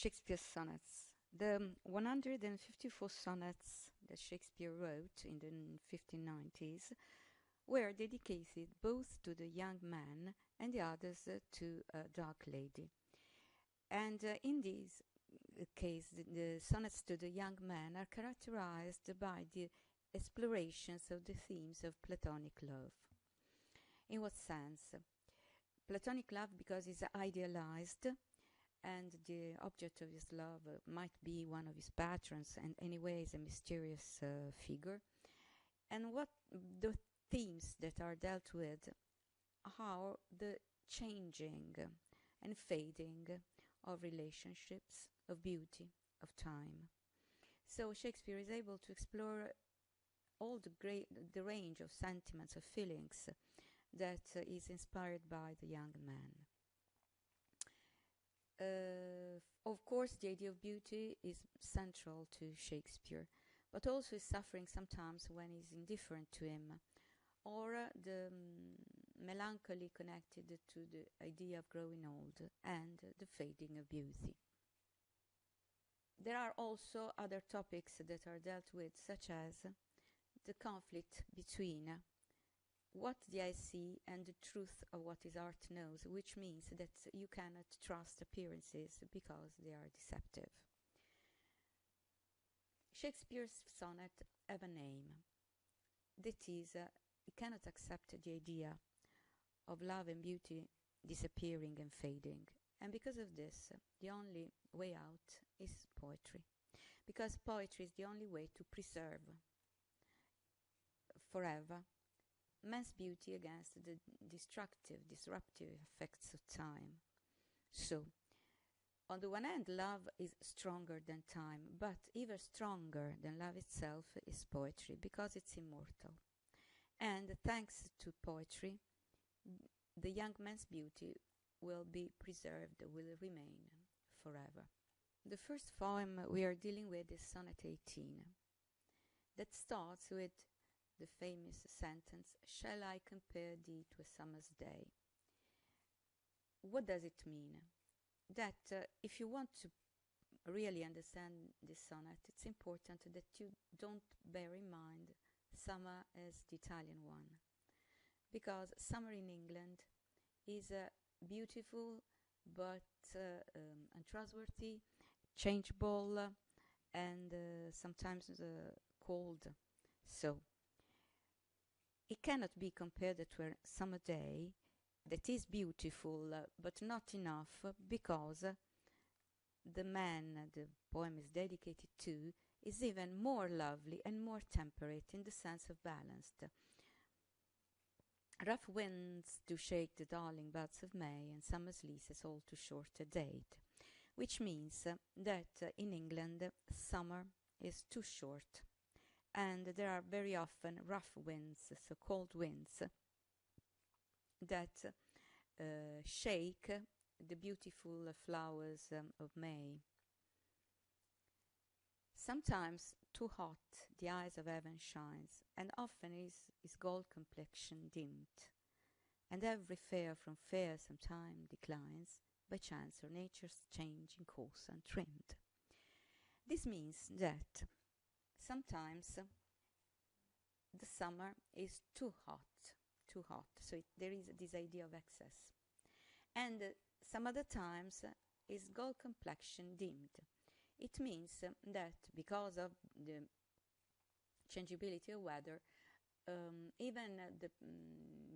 Shakespeare's sonnets. The 154 sonnets that Shakespeare wrote in the 1590s were dedicated both to the young man and the others to a dark lady. And in this case, the sonnets to the young man are characterized by the explorations of the themes of Platonic love. In what sense? Platonic love because it's idealized, and the object of his love might be one of his patrons, and anyway is a mysterious figure. And what the themes that are dealt with are the changing and fading of relationships, of beauty, of time. So Shakespeare is able to explore all the range of sentiments, of feelings that is inspired by the young man. Of course, the idea of beauty is central to Shakespeare, but also is suffering sometimes when he's indifferent to him, or the melancholy connected to the idea of growing old and the fading of beauty. There are also other topics that are dealt with, such as the conflict between what the eye see and the truth of what his art knows, which means that you cannot trust appearances because they are deceptive. Shakespeare's sonnet have a name. That is, he cannot accept the idea of love and beauty disappearing and fading. And because of this, the only way out is poetry. Because poetry is the only way to preserve forever man's beauty against the disruptive effects of time. So, on the one hand, love is stronger than time, but even stronger than love itself is poetry, because it's immortal. And thanks to poetry, the young man's beauty will be preserved, will remain forever. The first poem we are dealing with is Sonnet 18, that starts with the famous sentence, "Shall I compare thee to a summer's day?" What does it mean? That if you want to really understand this sonnet, it's important that you don't bear in mind summer as the Italian one, because summer in England is beautiful but untrustworthy, changeable, and sometimes cold. So it cannot be compared to a summer day that is beautiful but not enough, because the man the poem is dedicated to is even more lovely and more temperate in the sense of balanced. Rough winds do shake the darling buds of May, and summer's lease is all too short a date, which means that in England summer is too short, and there are very often rough winds, so cold winds, that shake the beautiful flowers of May. Sometimes too hot the eyes of heaven shines, and often is gold complexion dimmed, and every fair from fair sometime declines, by chance or nature's changing course untrimmed. This means that sometimes the summer is too hot, so there is this idea of excess. And some other times is gold complexion dimmed. It means that because of the changeability of weather, even the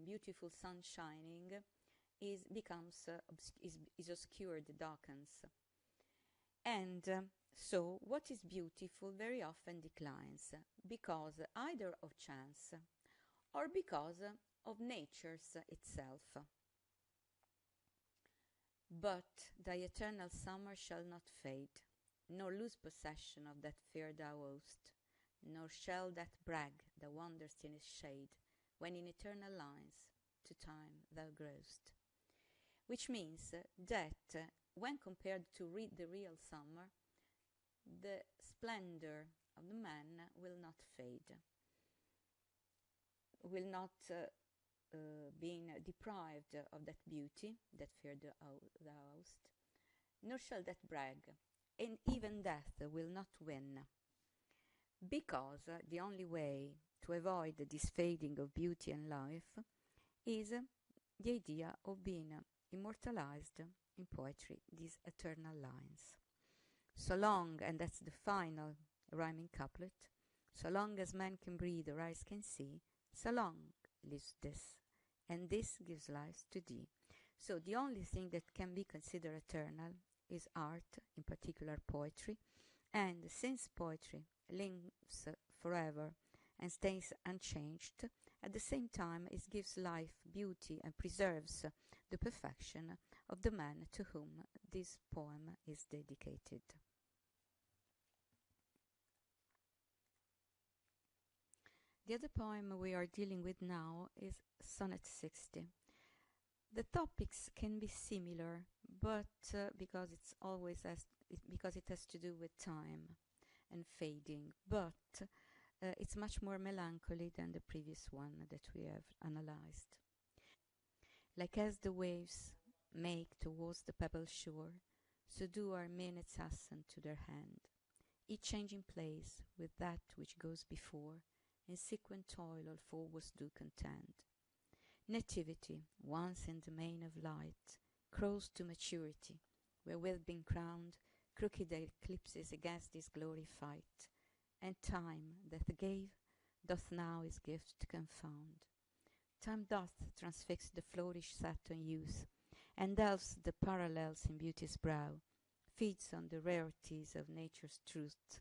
beautiful sun shining is obscured, darkens. And so what is beautiful very often declines, because either of chance or because of nature's itself. But thy eternal summer shall not fade, nor lose possession of that fair thou owest, nor shall that brag that wanders in his shade, when in eternal lines to time thou growest. Which means that when compared to the real summer, the splendor of the man will not fade, will not being deprived of that beauty, that fair thou owest, nor shall that brag and even death will not win, because the only way to avoid this fading of beauty and life is the idea of being immortalized in poetry, these eternal lines. So long, and that's the final rhyming couplet, so long as man can breathe or eyes can see, so long lives this, and this gives life to thee. So the only thing that can be considered eternal is art, in particular poetry, and since poetry lives forever and stays unchanged, at the same time it gives life, beauty, and preserves the perfection of the man to whom this poem is dedicated. The other poem we are dealing with now is Sonnet 60. The topics can be similar, but because it has to do with time and fading, but it's much more melancholy than the previous one that we have analyzed. Like as the waves make towards the pebble shore, so do our minutes hasten to their hand, each changing place with that which goes before, in sequent toil all forwards do contend. Nativity, once in the main of light, crawls to maturity, wherewith being crowned, crooked eclipses against his glory fight, and time, that gave, doth now his gift confound. Time doth transfix the flourish set on youth, and delves the parallels in beauty's brow, feeds on the rarities of nature's truth,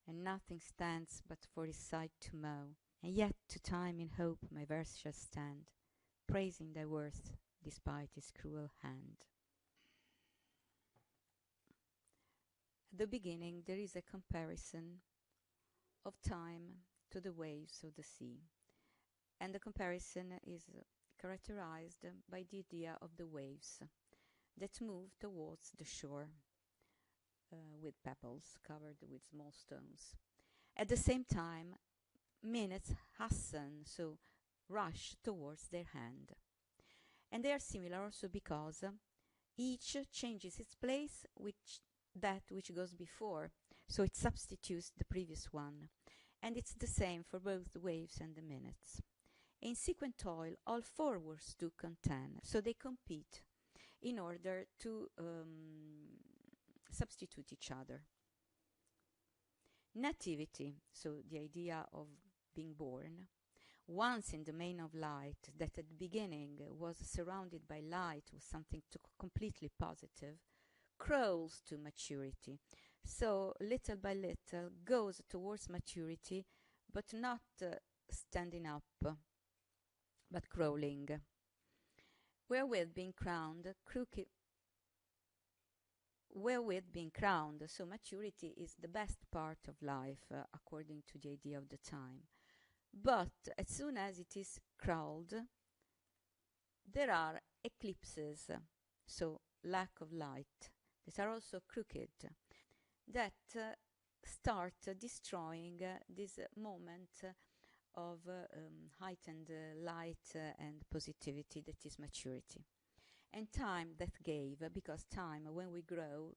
and nothing stands but for his sight to mow, and yet to time in hope my verse shall stand, praising thy worth despite his cruel hand. At the beginning there is a comparison of time to the waves of the sea, and the comparison is characterized by the idea of the waves that move towards the shore with pebbles covered with small stones. At the same time, minutes hasten, so rush towards their hand. And they are similar also because each changes its place with that which goes before, so it substitutes the previous one. And it's the same for both the waves and the minutes. In sequent toil, all forwards do contend, so they compete in order to substitute each other. Nativity, so the idea of being born, once in the main of light, that at the beginning was surrounded by light, was something completely positive, crawls to maturity. So little by little goes towards maturity, but not standing up, but crawling. Wherewith being crowned, so maturity is the best part of life, according to the idea of the time. But as soon as it is crowned, there are eclipses, so lack of light, that are also crooked, that start destroying this moment of heightened light and positivity that is maturity. And time that gave, because time, when we grow,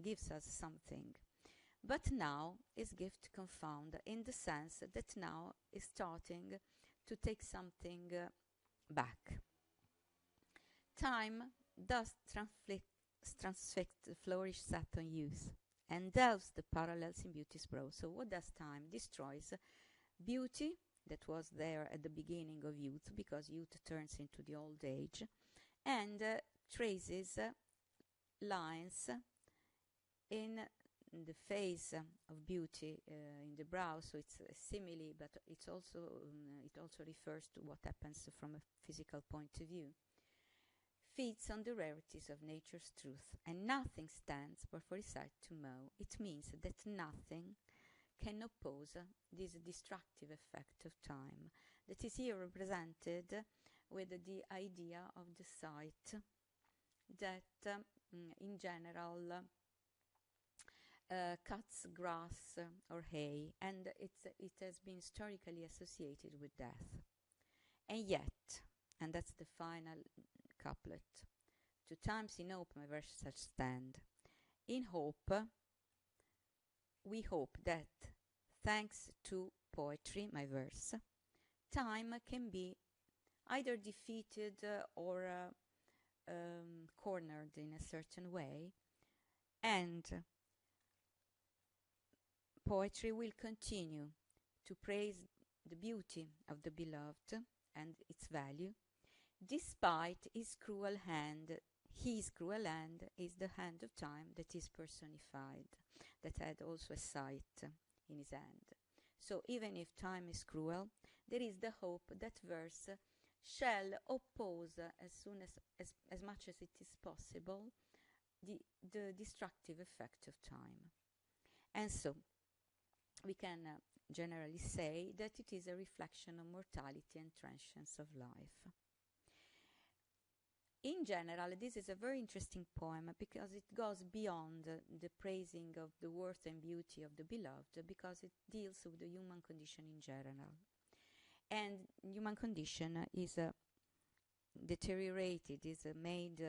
gives us something. But now is gift confound, in the sense that now is starting to take something back. Time does transfix the flourish set on youth, and delves the parallels in beauty's brow. So what does time? Destroys beauty that was there at the beginning of youth, because youth turns into the old age, and traces lines in the face of beauty in the brow. So it's a simile, but it also refers to what happens from a physical point of view. Feeds on the rarities of nature's truth, and nothing stands but for his sight to mow. It means that nothing can oppose this destructive effect of time, that is here represented with the idea of the sight that in general cuts grass or hay, and it has been historically associated with death. And yet, and that's the final couplet, to times in hope my verse shall stand. In hope, we hope that thanks to poetry, my verse, time can be either defeated or cornered in a certain way, and poetry will continue to praise the beauty of the beloved and its value, despite his cruel hand. His cruel hand is the hand of time that is personified, that had also a sight in his hand. So even if time is cruel, there is the hope that verse shall oppose as much as it is possible the destructive effect of time. And so we can generally say that it is a reflection of mortality and transience of life. In general, this is a very interesting poem because it goes beyond the praising of the worth and beauty of the beloved, because it deals with the human condition in general. And human condition is deteriorated, is made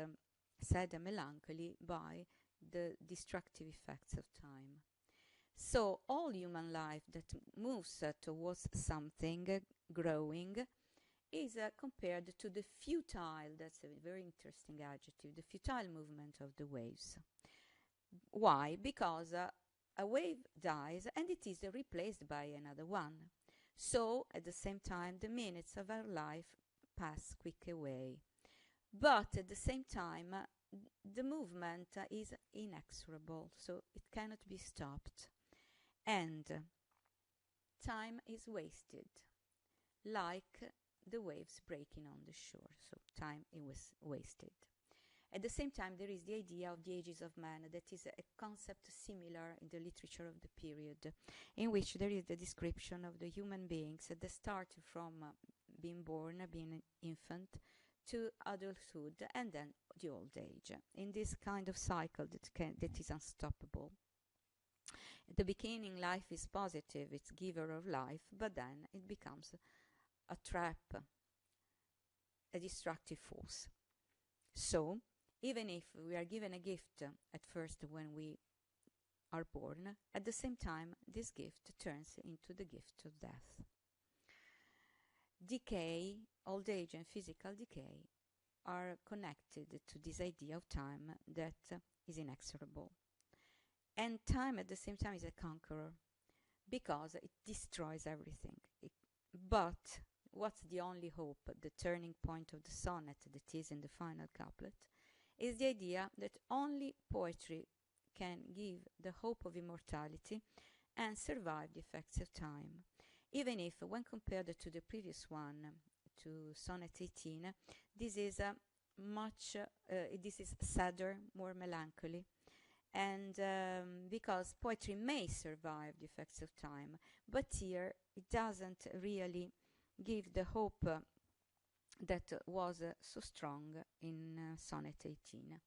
sad and melancholy by the destructive effects of time. So all human life that moves towards something growing is compared to the futile, that's a very interesting adjective, the futile movement of the waves. Why? Because a wave dies and it is replaced by another one. So at the same time, the minutes of our life pass quick away. But at the same time, the movement is inexorable, so it cannot be stopped. And time is wasted, like the waves breaking on the shore. So time is wasted. At the same time, there is the idea of the ages of man, that is a concept similar in the literature of the period, in which there is the description of the human beings that start from being born, being an infant, to adulthood, and then the old age, in this kind of cycle that is unstoppable. At the beginning, life is positive, it's giver of life, but then it becomes a trap, a destructive force. So, even if we are given a gift at first when we are born, at the same time, this gift turns into the gift of death. Decay, old age and physical decay are connected to this idea of time that is inexorable. And time at the same time is a conqueror, because it destroys everything. But what's the only hope, the turning point of the sonnet that is in the final couplet, is the idea that only poetry can give the hope of immortality and survive the effects of time. Even if, when compared to the previous one, to Sonnet 18, this is sadder, more melancholy, and because poetry may survive the effects of time, but here it doesn't really give the hope that was so strong in Sonnet 18.